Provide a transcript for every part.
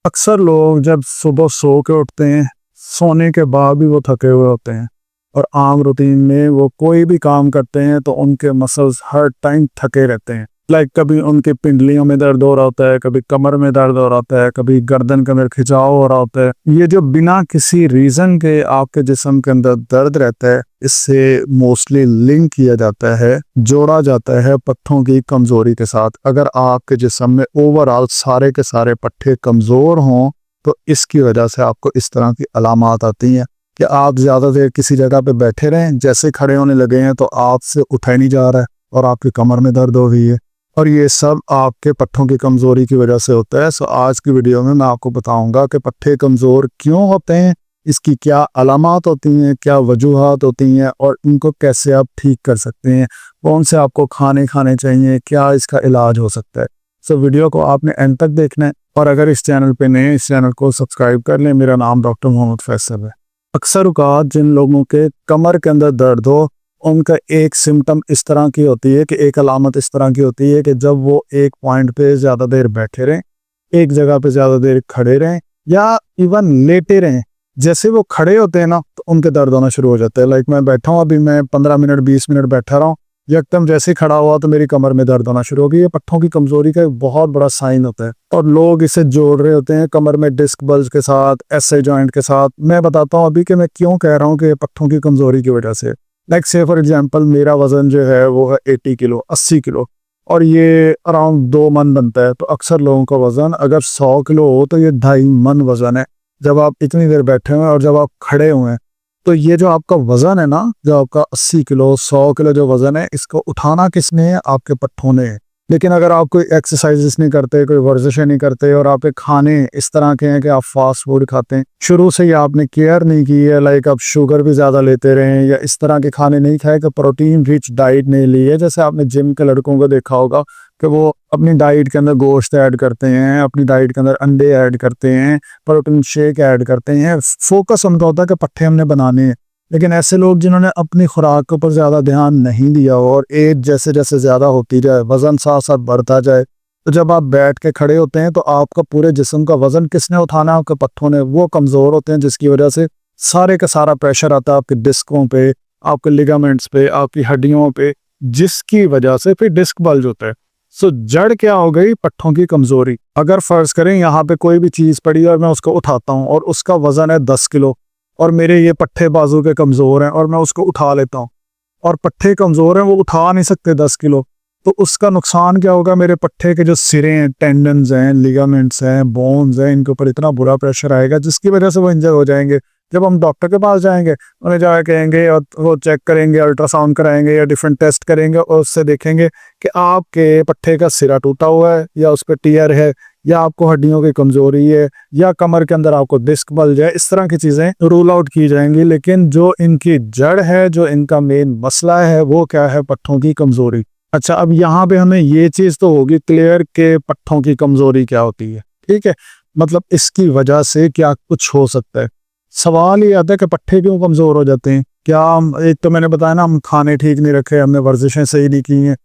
अक्सर लोग जब सुबह सो के उठते हैं, सोने के बाद भी वो थके हुए होते हैं और आम रूटीन में वो कोई भी काम करते हैं तो उनके मसल्स हर टाइम थके रहते हैं। कभी उनकी पिंडलियों में दर्द हो रहा होता है, कभी कमर में दर्द हो रहा होता है, कभी गर्दन के अंदर खिंचाव हो रहा होता है। ये जो बिना किसी रीज़न के आपके जिस्म के अंदर दर्द रहता है, इससे मोस्टली लिंक किया जाता है, जोड़ा जाता है पट्ठों की कमज़ोरी के साथ। अगर आपके जिस्म में ओवरऑल सारे के सारे पट्ठे कमज़ोर हों तो इसकी वजह से आपको इस तरह की अलामात आती हैं कि आप ज़्यादा देर किसी जगह पे बैठे रहें, जैसे खड़े होने लगे हैं तो आपसे उठा ही नहीं जा रहा है और आपकी कमर में दर्द हो रही है, और ये सब आपके पट्ठों की कमज़ोरी की वजह से होता है। सो आज की वीडियो में मैं आपको बताऊंगा कि पट्ठे कमज़ोर क्यों होते हैं, इसकी क्या अलामात होती हैं, क्या वजूहात होती हैं और इनको कैसे आप ठीक कर सकते हैं, कौन से आपको खाने चाहिए, क्या इसका इलाज हो सकता है। सो वीडियो को आपने एंड तक देखना है, और अगर इस चैनल पे नए हैं, इस चैनल को सब्सक्राइब कर लें। मेरा नाम डॉक्टर मोहम्मद फैसल है। अक्सर औक़ात जिन लोगों के कमर के अंदर दर्द हो, उनका एक सिम्टम इस तरह की होती है कि एक अलामत इस तरह की होती है कि जब वो एक पॉइंट पे ज़्यादा देर बैठे रहें, एक जगह पे ज़्यादा देर खड़े रहें या इवन लेटे रहें, जैसे वो खड़े होते हैं ना तो उनके दर्द होना शुरू हो जाता है। मैं बैठा हूँ, अभी मैं 15 मिनट 20 मिनट बैठा रहा हूँ, एकदम जैसे ही खड़ा हुआ तो मेरी कमर में दर्द होना शुरू हो गई। ये पट्ठों की कमज़ोरी का एक बहुत बड़ा साइन होता है और लोग इसे जोड़ रहे होते हैं कमर में डिस्क बल्ज के साथ, एसए जॉइंट के साथ। मैं बताता हूँ अभी कि मैं क्यों कह रहा हूँ कि पट्ठों की कमज़ोरी की वजह से। से फॉर एग्जांपल मेरा वज़न जो है वो है 80 किलो, 80 किलो, और ये अराउंड 2 मन बनता है। तो अक्सर लोगों का वज़न अगर 100 किलो हो तो ये 2.5 मन वज़न है जब आप इतनी देर बैठे हुए हैं और जब आप खड़े हुए हैं। तो ये जो आपका वज़न है ना, जो आपका 80 किलो 100 किलो जो वज़न है, इसको उठाना किसने है? आपके पट्ठों ने है। लेकिन अगर आप कोई एक्सरसाइजेस नहीं करते, कोई वर्जिशें नहीं करते और आपके खाने इस तरह के हैं कि आप फास्ट फूड खाते हैं, शुरू से ही आपने केयर नहीं की है, आप शुगर भी ज़्यादा लेते रहे या इस तरह के खाने नहीं खाए कि प्रोटीन रिच डाइट नहीं ली है। जैसे आपने जिम के लड़कों को देखा होगा कि वो अपनी डाइट के अंदर गोश्त ऐड करते हैं, अपनी डाइट के अंदर अंडे ऐड करते हैं, प्रोटीन शेक ऐड करते हैं, फोकस उनका होता है कि पट्ठे हमने बनाने हैं। लेकिन ऐसे लोग जिन्होंने अपनी खुराक के ऊपर ज़्यादा ध्यान नहीं दिया और एज जैसे जैसे ज़्यादा होती जाए, वज़न साथ साथ बढ़ता जाए, तो जब आप बैठ के खड़े होते हैं तो आपका पूरे जिस्म का वज़न किसने उठाना है? आपके पट्ठों ने। वो कमज़ोर होते हैं जिसकी वजह से सारे का सारा प्रेशर आता है आपके डिस्कों पे, आपके लिगामेंट्स पे, आपकी हड्डियों पे, जिसकी वजह से फिर डिस्क बल्ज होता है। सो जड़ क्या हो गई? पट्ठों की कमज़ोरी। अगर फ़र्ज़ करें यहाँ पे कोई भी चीज़ पड़ी और मैं उसको उठाता हूँ और उसका वज़न है 10 किलो और मेरे ये पट्ठे बाजू के कमज़ोर हैं और मैं उसको उठा लेता हूँ, और पट्ठे कमज़ोर हैं, वो उठा नहीं सकते 10 किलो, तो उसका नुकसान क्या होगा? मेरे पट्ठे के जो सिरे हैं, टेंडन्स हैं, लिगामेंट्स हैं, बोन्स हैं, इनके ऊपर इतना बुरा प्रेशर आएगा जिसकी वजह से वो इंजर हो जाएंगे। जब हम डॉक्टर के पास जाएंगे, उन्हें जाकर कहेंगे और वो चेक करेंगे, अल्ट्रासाउंड कराएंगे या डिफरेंट टेस्ट करेंगे और उससे देखेंगे कि आपके पट्ठे का सिरा टूटा हुआ है या उस पर टीयर है या आपको हड्डियों की कमज़ोरी है या कमर के अंदर आपको डिस्क बल्ज है। इस तरह की चीज़ें रूल आउट की जाएंगी। लेकिन जो इनकी जड़ है, जो इनका मेन मसला है, वो क्या है? पट्ठों की कमज़ोरी। अच्छा, अब यहाँ पे हमें ये चीज़ तो होगी क्लियर कि पट्ठों की कमज़ोरी क्या होती है, ठीक है, मतलब इसकी वजह से क्या कुछ हो सकता है। सवाल ये आता है कि पट्ठे क्यों कमज़ोर हो जाते हैं? क्या एक तो मैंने बताया ना, हम खाने ठीक नहीं रखे, हमने वर्जिशें सही नहीं की हैं।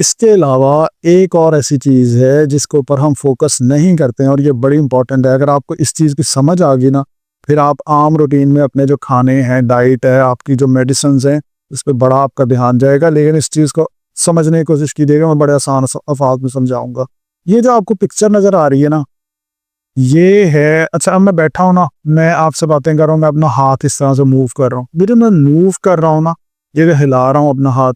इसके अलावा एक और ऐसी चीज़ है जिसके ऊपर हम फोकस नहीं करते हैं और ये बड़ी इंपॉर्टेंट है। अगर आपको इस चीज़ की समझ आ गई ना, फिर आप आम रूटीन में अपने जो खाने हैं, डाइट है, आपकी जो मेडिसिन हैं, उस पर बड़ा आपका ध्यान जाएगा। लेकिन इस चीज़ को समझने की कोशिश कीजिएगा, मैं बड़े आसान अल्फाज में समझाऊंगा। ये जो आपको पिक्चर नज़र आ रही है ना, ये है, अच्छा अब मैं बैठा हूँ ना, मैं आपसे बातें कर रहा हूँ, मैं अपना हाथ इस तरह से मूव कर रहा हूँ। मेरे मैं मूव कर रहा हूँ ना, ये हिला रहा हूँ अपना हाथ,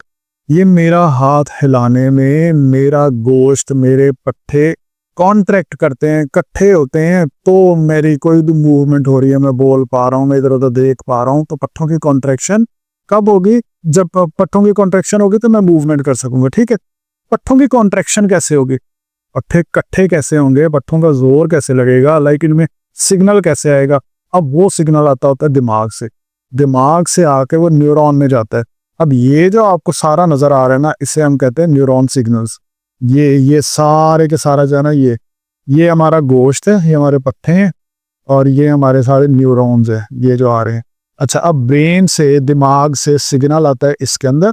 ये मेरा हाथ हिलाने में मेरा गोश्त, मेरे पट्ठे कॉन्ट्रैक्ट करते हैं, इकट्ठे होते हैं, तो मेरी कोई भी मूवमेंट हो रही है, मैं बोल पा रहा हूँ, मैं इधर उधर देख पा रहा हूँ। तो पट्ठों की कॉन्ट्रैक्शन कब होगी? जब पट्ठों की कॉन्ट्रैक्शन होगी तो मैं मूवमेंट कर सकूंगा, ठीक है। पट्ठों की कॉन्ट्रैक्शन कैसे होगी? पट्ठे इकट्ठे कैसे होंगे? पट्ठों का जोर कैसे लगेगा? इनमें सिग्नल कैसे आएगा? अब वो सिग्नल आता होता है दिमाग से, दिमाग से आके वो न्यूरॉन में जाता है। अब ये जो आपको सारा नजर आ रहा है ना, इसे हम कहते हैं न्यूरॉन सिग्नल्स। ये सारे के सारा जो है ना, ये हमारा गोश्त है, ये हमारे पट्ठे हैं और ये हमारे सारे न्यूरॉन्स हैं, ये जो आ रहे हैं। अच्छा, अब ब्रेन से, दिमाग से सिग्नल आता है इसके अंदर,